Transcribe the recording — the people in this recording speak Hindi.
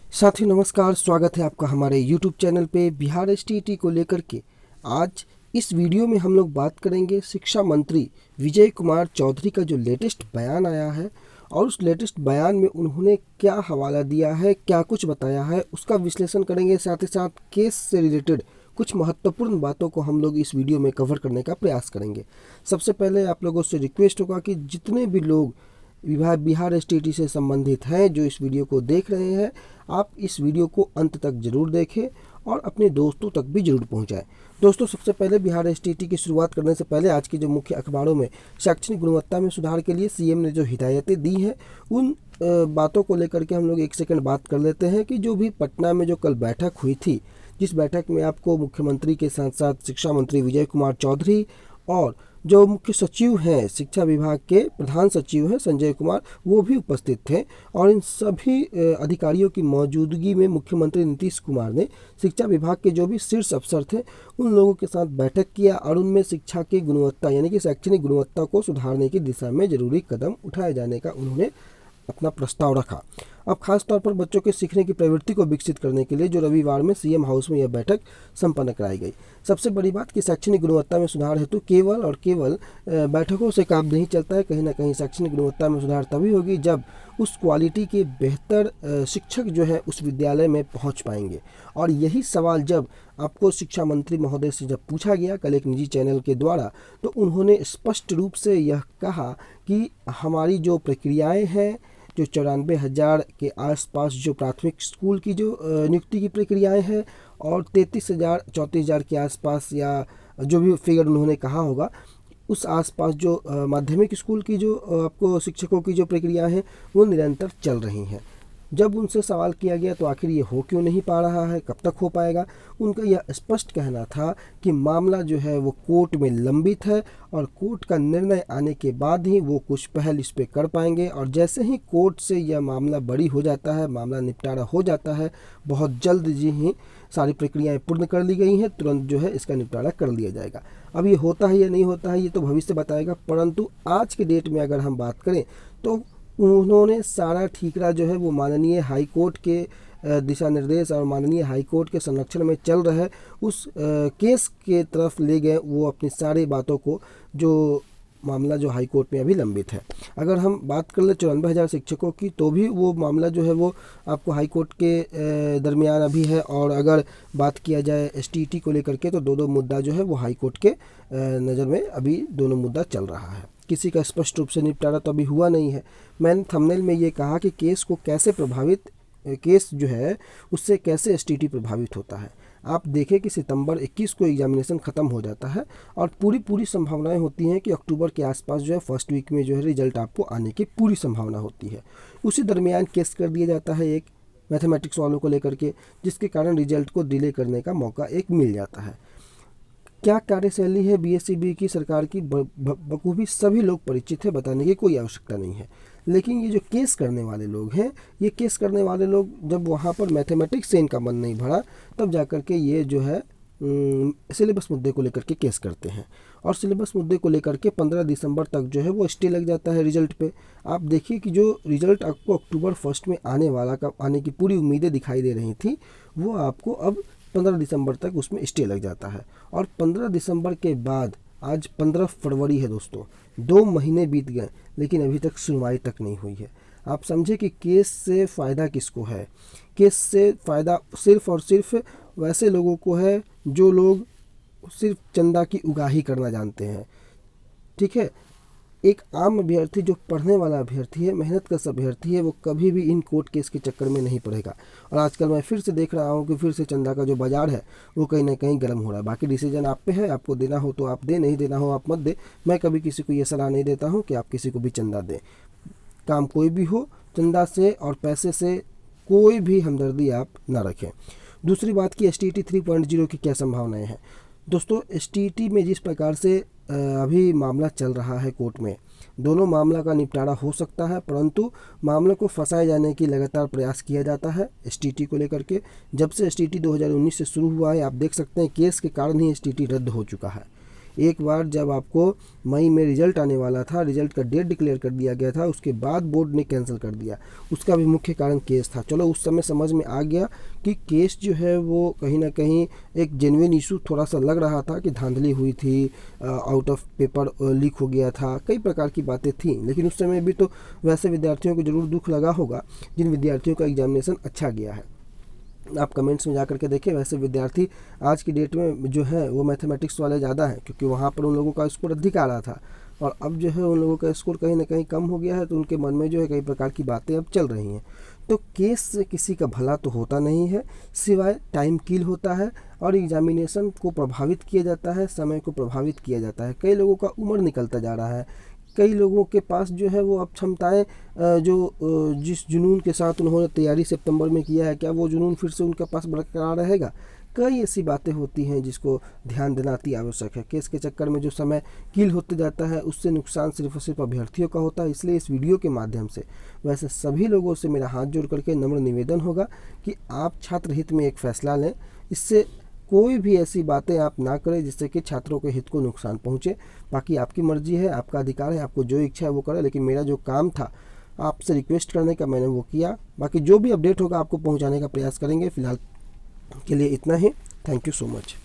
साथियों नमस्कार, स्वागत है आपका हमारे YouTube चैनल पे बिहार एसटीईटी को लेकर के। आज इस वीडियो में हम लोग बात करेंगे शिक्षा मंत्री विजय कुमार चौधरी का जो लेटेस्ट बयान आया है और उस लेटेस्ट बयान में उन्होंने क्या हवाला दिया है, क्या कुछ बताया है, उसका विश्लेषण करेंगे। साथ ही साथ केस से रिलेटेड कुछ महत्वपूर्ण बातों को हम लोग इस वीडियो में कवर करने का प्रयास करेंगे। सबसे पहले आप लोगों से रिक्वेस्ट होगा कि जितने भी लोग बिहार एसटीईटी से संबंधित हैं जो इस वीडियो को देख रहे हैं, आप इस वीडियो को अंत तक जरूर देखें और अपने दोस्तों तक भी जरूर पहुंचाएं। दोस्तों, सबसे पहले बिहार एसटीईटी की शुरुआत करने से पहले आज के जो मुख्य अखबारों में शैक्षणिक गुणवत्ता में सुधार के लिए सीएम ने जो हिदायतें दी हैं उन बातों को लेकर के हम लोग एक सेकंड बात कर लेते हैं कि जो भी पटना में जो कल बैठक हुई थी, जिस बैठक में आपको मुख्यमंत्री के साथ साथ शिक्षा मंत्री विजय कुमार चौधरी और जो मुख्य सचिव हैं शिक्षा विभाग के प्रधान सचिव हैं संजय कुमार, वो भी उपस्थित थे। और इन सभी अधिकारियों की मौजूदगी में मुख्यमंत्री नीतीश कुमार ने शिक्षा विभाग के जो भी शीर्ष अफसर थे उन लोगों के साथ बैठक किया और उनमें शिक्षा की गुणवत्ता यानी कि शैक्षणिक गुणवत्ता को सुधारने की दिशा में जरूरी कदम उठाए जाने का उन्होंने अपना प्रस्ताव रखा। अब खास तौर पर बच्चों के सीखने की प्रवृत्ति को विकसित करने के लिए जो रविवार में सीएम हाउस में यह बैठक संपन्न कराई गई। सबसे बड़ी बात कि शैक्षणिक गुणवत्ता में सुधार हेतु केवल और केवल बैठकों से काम नहीं चलता है। कहीं ना कहीं शैक्षणिक गुणवत्ता में सुधार तभी होगी जब उस क्वालिटी के बेहतर शिक्षक जो है उस विद्यालय में पहुंच पाएंगे। और यही सवाल जब आपको शिक्षा मंत्री महोदय से जब पूछा गया कल एक निजी चैनल के द्वारा, तो उन्होंने स्पष्ट रूप से यह कहा कि हमारी जो प्रक्रियाएं हैं, जो 94,000 के आसपास जो प्राथमिक स्कूल की जो नियुक्ति की प्रक्रियाएं हैं और 33,000 34,000 के आसपास या जो भी फिगर उन्होंने कहा होगा उस आसपास जो माध्यमिक स्कूल की जो आपको शिक्षकों की जो प्रक्रियाएं हैं वो निरंतर चल रही हैं। जब उनसे सवाल किया गया तो आखिर ये हो क्यों नहीं पा रहा है, कब तक हो पाएगा, उनका यह स्पष्ट कहना था कि मामला जो है वो कोर्ट में लंबित है और कोर्ट का निर्णय आने के बाद ही वो कुछ पहल इस पर कर पाएंगे। और जैसे ही कोर्ट से यह मामला बरी हो जाता है, मामला निपटारा हो जाता है, बहुत जल्द ही सारी प्रक्रियाएं पूर्ण कर ली गई हैं, तुरंत जो है इसका निपटारा कर लिया जाएगा। अब ये होता है या नहीं होता है ये तो भविष्य बताएगा, परंतु आज के डेट में अगर हम बात करें तो उन्होंने सारा ठीकरा जो है वो माननीय हाई कोर्ट के दिशा निर्देश और माननीय हाई कोर्ट के संरक्षण में चल रहा है उस केस के तरफ ले गए वो अपनी सारी बातों को, जो मामला जो हाई कोर्ट में अभी लंबित है। अगर हम बात कर ले 94,000 शिक्षकों की तो भी वो मामला जो है वो आपको हाई कोर्ट के दरमियान अभी है। और अगर बात किया जाए एसटीईटी को लेकर के तो दो मुद्दा जो है वो हाई कोर्ट के नज़र में अभी दोनों मुद्दा चल रहा है। किसी का स्पष्ट रूप से निपटारा तो अभी हुआ नहीं है। मैंने थंबनेल में ये कहा कि केस जो है उससे कैसे एसटीईटी प्रभावित होता है। आप देखें कि सितंबर 21 को एग्जामिनेशन ख़त्म हो जाता है और पूरी संभावनाएं होती हैं कि अक्टूबर के आसपास जो है फर्स्ट वीक में जो है रिजल्ट आपको आने की पूरी संभावना होती है। उसी दरमियान केस कर दिया जाता है एक मैथमेटिक्स वालों को लेकर के, जिसके कारण रिजल्ट को डिले करने का मौका एक मिल जाता है। क्या कार्यशैली है बीएसईबी की सरकार की बखूबी सभी लोग परिचित है, बताने की कोई आवश्यकता नहीं है। लेकिन ये जो केस करने वाले लोग हैं, ये केस करने वाले लोग जब वहाँ पर मैथमेटिक्स से इनका मन नहीं भरा तब जाकर के ये जो है सिलेबस मुद्दे को लेकर के केस करते हैं। और सिलेबस मुद्दे को लेकर के 15 दिसंबर तक जो है वो स्टे लग जाता है रिजल्ट पे। आप देखिए कि जो रिजल्ट आपको अक्टूबर 1 में आने की पूरी उम्मीदें दिखाई दे रही थी वो आपको अब 15 दिसंबर तक उसमें स्टे लग जाता है। और 15 दिसंबर के बाद आज 15 फरवरी है दोस्तों, 2 महीने बीत गए लेकिन अभी तक सुनवाई तक नहीं हुई है। आप समझे कि केस से फ़ायदा किसको है? केस से फ़ायदा सिर्फ़ और सिर्फ वैसे लोगों को है जो लोग सिर्फ चंदा की उगाही करना जानते हैं। ठीक है, एक आम अभ्यर्थी जो पढ़ने वाला अभ्यर्थी है, मेहनत का अभ्यर्थी है, वो कभी भी इन कोर्ट केस के चक्कर में नहीं पड़ेगा। और आजकल मैं फिर से देख रहा हूँ कि फिर से चंदा का जो बाजार है वो कहीं ना कहीं गर्म हो रहा है। बाकी डिसीजन आप पे है, आपको देना हो तो आप दे, नहीं देना हो आप मत दे। मैं कभी किसी को ये सलाह नहीं देता हूँ कि आप किसी को भी चंदा दें। काम कोई भी हो, चंदा से और पैसे से कोई भी हमदर्दी आप ना रखें। दूसरी बात की एसटीईटी 3.0 की क्या संभावनाएं हैं दोस्तों? एसटीईटी में जिस प्रकार से अभी मामला चल रहा है कोर्ट में, दोनों मामला का निपटारा हो सकता है, परंतु मामले को फंसाए जाने की लगातार प्रयास किया जाता है एसटीईटी को लेकर के। जब से एसटीईटी 2019 से शुरू हुआ है, आप देख सकते हैं केस के कारण ही एसटीईटी रद्द हो चुका है। एक बार जब आपको मई में रिजल्ट आने वाला था, रिजल्ट का डेट डिक्लेयर कर दिया गया था, उसके बाद बोर्ड ने कैंसिल कर दिया। उसका भी मुख्य कारण केस था। चलो उस समय समझ में आ गया कि केस जो है वो कहीं ना कहीं एक जेन्युइन इशू थोड़ा सा लग रहा था कि धांधली हुई थी, आउट ऑफ पेपर लीक हो गया था, कई प्रकार की बातें थी। लेकिन उस समय भी तो वैसे विद्यार्थियों को ज़रूर दुख लगा होगा जिन विद्यार्थियों का एग्जामिनेशन अच्छा गया है। आप कमेंट्स में जा करके देखें, वैसे विद्यार्थी आज की डेट में जो है वो मैथमेटिक्स वाले ज़्यादा हैं, क्योंकि वहाँ पर उन लोगों का स्कोर अधिक आ रहा था और अब जो है उन लोगों का स्कोर कहीं ना कहीं कम हो गया है, तो उनके मन में जो है कई प्रकार की बातें अब चल रही हैं। तो केस से किसी का भला तो होता नहीं है, सिवाय टाइम किल होता है और एग्जामिनेशन को प्रभावित किया जाता है, समय को प्रभावित किया जाता है। कई लोगों का उम्र निकलता जा रहा है, कई लोगों के पास जो है वो अब क्षमताएँ जिस जुनून के साथ उन्होंने तैयारी सितंबर में किया है, क्या वो जुनून फिर से उनके पास बरकरार रहेगा? कई ऐसी बातें होती हैं जिसको ध्यान देना अति आवश्यक है। केस के चक्कर में जो समय किल होते जाता है उससे नुकसान सिर्फ और सिर्फ अभ्यर्थियों का होता है। इसलिए इस वीडियो के माध्यम से वैसे सभी लोगों से मेरा हाथ जोड़ करके नम्र निवेदन होगा कि आप छात्र हित में एक फ़ैसला लें। इससे कोई भी ऐसी बातें आप ना करें जिससे कि छात्रों के हित को नुकसान पहुंचे। बाकी आपकी मर्जी है, आपका अधिकार है, आपको जो इच्छा है वो करें, लेकिन मेरा जो काम था आपसे रिक्वेस्ट करने का मैंने वो किया। बाकी जो भी अपडेट होगा आपको पहुंचाने का प्रयास करेंगे। फिलहाल के लिए इतना ही। Thank you so much.